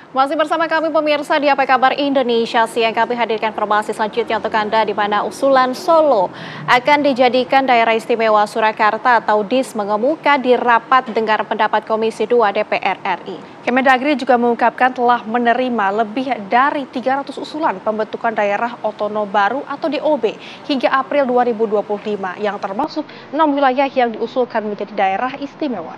Masih bersama kami pemirsa di Apa Kabar Indonesia Siang, kami hadirkan informasi selanjutnya untuk Anda di mana usulan Solo akan dijadikan daerah istimewa Surakarta atau DIS mengemuka di rapat dengar pendapat Komisi 2 DPR RI. Kemendagri juga mengungkapkan telah menerima lebih dari 300 usulan pembentukan daerah otonom baru atau DOB hingga April 2025 yang termasuk 6 wilayah yang diusulkan menjadi daerah istimewa.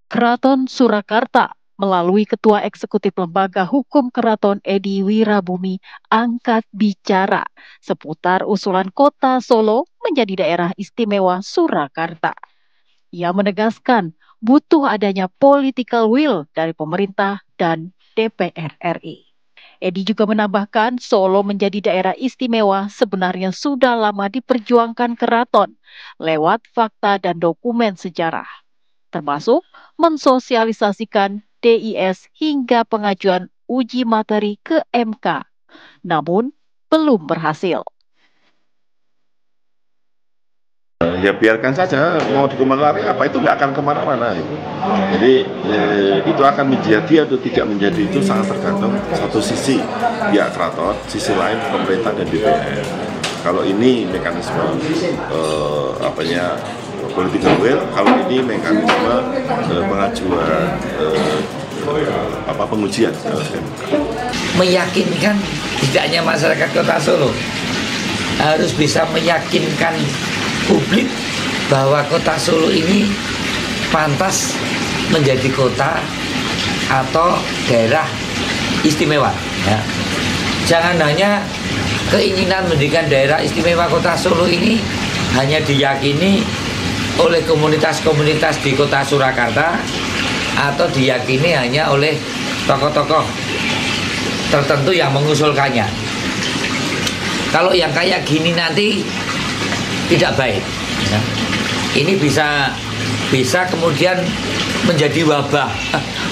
Keraton Surakarta melalui Ketua Eksekutif Lembaga Hukum Keraton Edi Wirabumi angkat bicara seputar usulan Kota Solo menjadi daerah istimewa Surakarta. Ia menegaskan butuh adanya political will dari pemerintah dan DPR RI. Edi juga menambahkan Solo menjadi daerah istimewa sebenarnya sudah lama diperjuangkan keraton lewat fakta dan dokumen sejarah, termasuk mensosialisasikan DIS hingga pengajuan uji materi ke MK, namun belum berhasil. Ya biarkan saja, mau dikomentari apa itu nggak akan kemana-mana. Jadi itu akan menjadi atau tidak menjadi itu sangat tergantung satu sisi pihak keraton, sisi lain pemerintah dan DPR. Kalau ini mekanisme political will, kalau ini mekanisme pengajuan pengujian. Meyakinkan tidak hanya masyarakat Kota Solo, harus bisa meyakinkan publik bahwa Kota Solo ini pantas menjadi kota atau daerah istimewa. Ya. Jangan hanya keinginan menjadikan daerah istimewa Kota Solo ini hanya diyakini oleh komunitas-komunitas di Kota Surakarta atau diyakini hanya oleh tokoh-tokoh tertentu yang mengusulkannya. Kalau yang kayak gini nanti tidak baik. Ya. Ini bisa kemudian menjadi wabah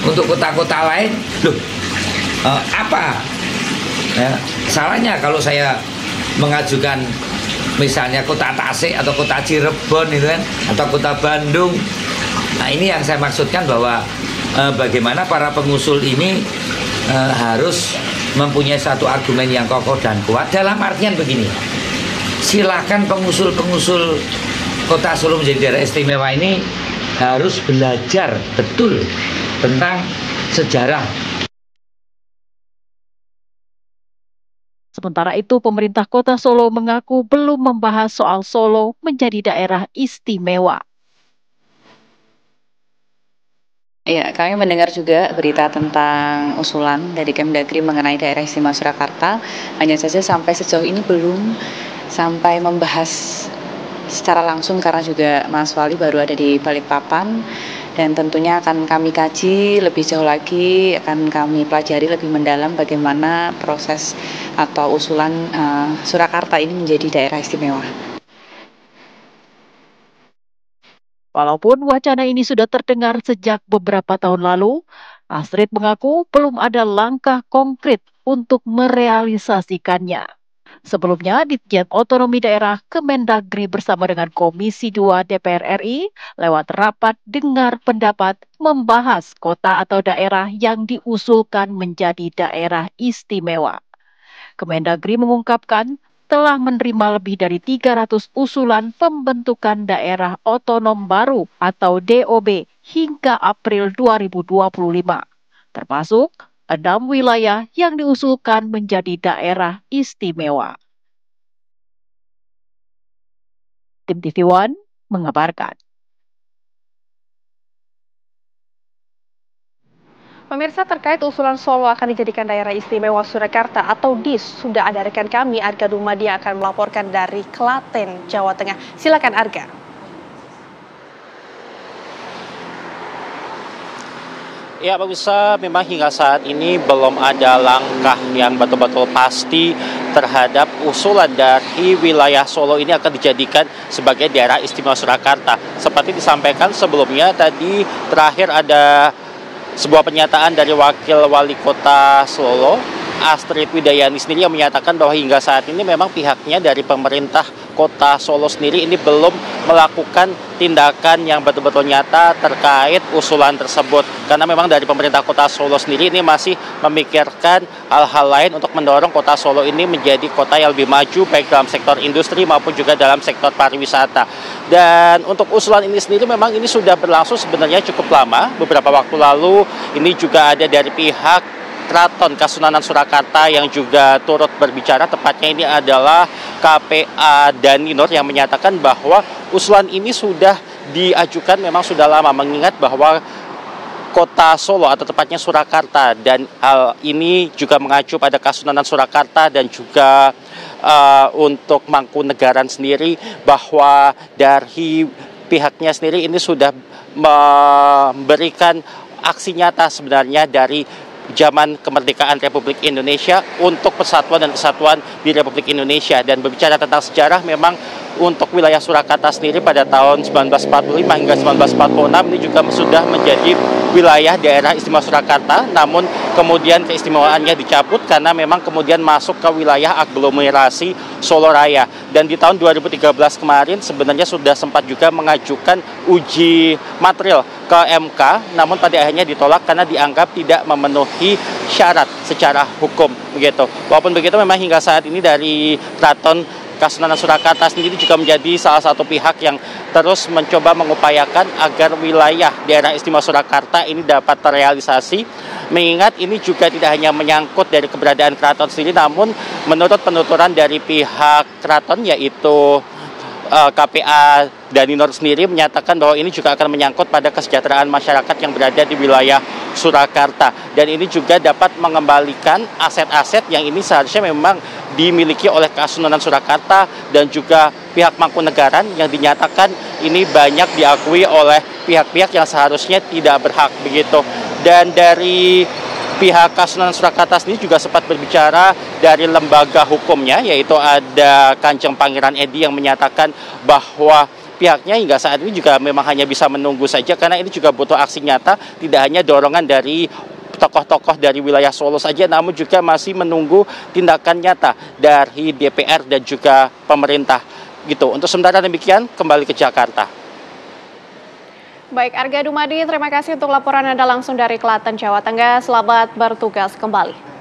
untuk kota-kota lain. Loh, apa? Ya, salahnya kalau saya mengajukan misalnya kota Tasik atau kota Cirebon itu kan, atau kota Bandung. Nah, ini yang saya maksudkan bahwa bagaimana para pengusul ini harus mempunyai satu argumen yang kokoh dan kuat dalam artian begini. Silakan pengusul-pengusul Kota Solo menjadi daerah istimewa ini harus belajar betul tentang sejarah. Sementara itu, pemerintah Kota Solo mengaku belum membahas soal Solo menjadi daerah istimewa. Ya, kami mendengar juga berita tentang usulan dari Kemendagri mengenai daerah istimewa Surakarta. Hanya saja sampai sejauh ini belum sampai membahas secara langsung karena juga Mas Wali baru ada di Balikpapan, dan tentunya akan kami kaji lebih jauh lagi, akan kami pelajari lebih mendalam bagaimana proses atau usulan Surakarta ini menjadi daerah istimewa. Walaupun wacana ini sudah terdengar sejak beberapa tahun lalu, Astrid mengaku belum ada langkah konkret untuk merealisasikannya. Sebelumnya, Ditjen Otonomi Daerah Kemendagri bersama dengan Komisi 2 DPR RI lewat rapat dengar pendapat membahas kota atau daerah yang diusulkan menjadi daerah istimewa. Kemendagri mengungkapkan telah menerima lebih dari 300 usulan pembentukan daerah otonom baru atau DOB hingga April 2025, termasuk 6 wilayah yang diusulkan menjadi daerah istimewa. Tim TV One mengabarkan. Pemirsa, terkait usulan Solo akan dijadikan daerah istimewa Surakarta atau DIS, sudah ada rekan kami Arga Dumadi yang akan melaporkan dari Klaten, Jawa Tengah. Silakan Arga. Ya pemirsa, memang hingga saat ini belum ada langkah yang betul-betul pasti terhadap usulan dari wilayah Solo ini akan dijadikan sebagai daerah istimewa Surakarta. Seperti disampaikan sebelumnya, tadi terakhir ada sebuah pernyataan dari Wakil Wali Kota Solo Astrid Widayani sendiri yang menyatakan bahwa hingga saat ini memang pihaknya dari pemerintah Kota Solo sendiri ini belum melakukan tindakan yang betul-betul nyata terkait usulan tersebut. Karena memang dari pemerintah Kota Solo sendiri ini masih memikirkan hal-hal lain untuk mendorong Kota Solo ini menjadi kota yang lebih maju baik dalam sektor industri maupun juga dalam sektor pariwisata. Dan untuk usulan ini sendiri memang ini sudah berlangsung sebenarnya cukup lama. Beberapa waktu lalu ini juga ada dari pihak Keraton Kasunanan Surakarta yang juga turut berbicara, tepatnya ini adalah KPA Daninur yang menyatakan bahwa usulan ini sudah diajukan memang sudah lama, mengingat bahwa Kota Solo atau tepatnya Surakarta, dan hal ini juga mengacu pada Kasunanan Surakarta dan juga untuk Mangkunegaran sendiri, bahwa dari pihaknya sendiri ini sudah memberikan aksi nyata sebenarnya dari zaman kemerdekaan Republik Indonesia untuk persatuan dan kesatuan di Republik Indonesia. Dan berbicara tentang sejarah, memang untuk wilayah Surakarta sendiri pada tahun 1945 hingga 1946 ini juga sudah menjadi wilayah daerah istimewa Surakarta, namun kemudian keistimewaannya dicabut karena memang kemudian masuk ke wilayah aglomerasi Solo Raya. Dan di tahun 2013 kemarin sebenarnya sudah sempat juga mengajukan uji material ke MK, namun pada akhirnya ditolak karena dianggap tidak memenuhi syarat secara hukum begitu. Walaupun begitu, memang hingga saat ini dari Keraton Kasunanan Surakarta sendiri juga menjadi salah satu pihak yang terus mencoba mengupayakan agar wilayah daerah istimewa Surakarta ini dapat terrealisasi, mengingat ini juga tidak hanya menyangkut dari keberadaan keraton sendiri, namun menurut penuturan dari pihak keraton yaitu KPA Daninur sendiri menyatakan bahwa ini juga akan menyangkut pada kesejahteraan masyarakat yang berada di wilayah Surakarta, dan ini juga dapat mengembalikan aset-aset yang ini seharusnya memang dimiliki oleh Kasunanan Surakarta dan juga pihak Mangkunegaran yang dinyatakan ini banyak diakui oleh pihak-pihak yang seharusnya tidak berhak begitu. Dan dari pihak Kasunanan Surakarta sendiri juga sempat berbicara dari lembaga hukumnya, yaitu ada Kanjeng Pangeran Edi yang menyatakan bahwa pihaknya hingga saat ini juga memang hanya bisa menunggu saja, karena ini juga butuh aksi nyata, tidak hanya dorongan dari tokoh-tokoh dari wilayah Solo saja, namun juga masih menunggu tindakan nyata dari DPR dan juga pemerintah gitu. Untuk sementara demikian, kembali ke Jakarta. Baik, Arga Dumadi, terima kasih untuk laporan Anda langsung dari Klaten, Jawa Tengah. Selamat bertugas kembali.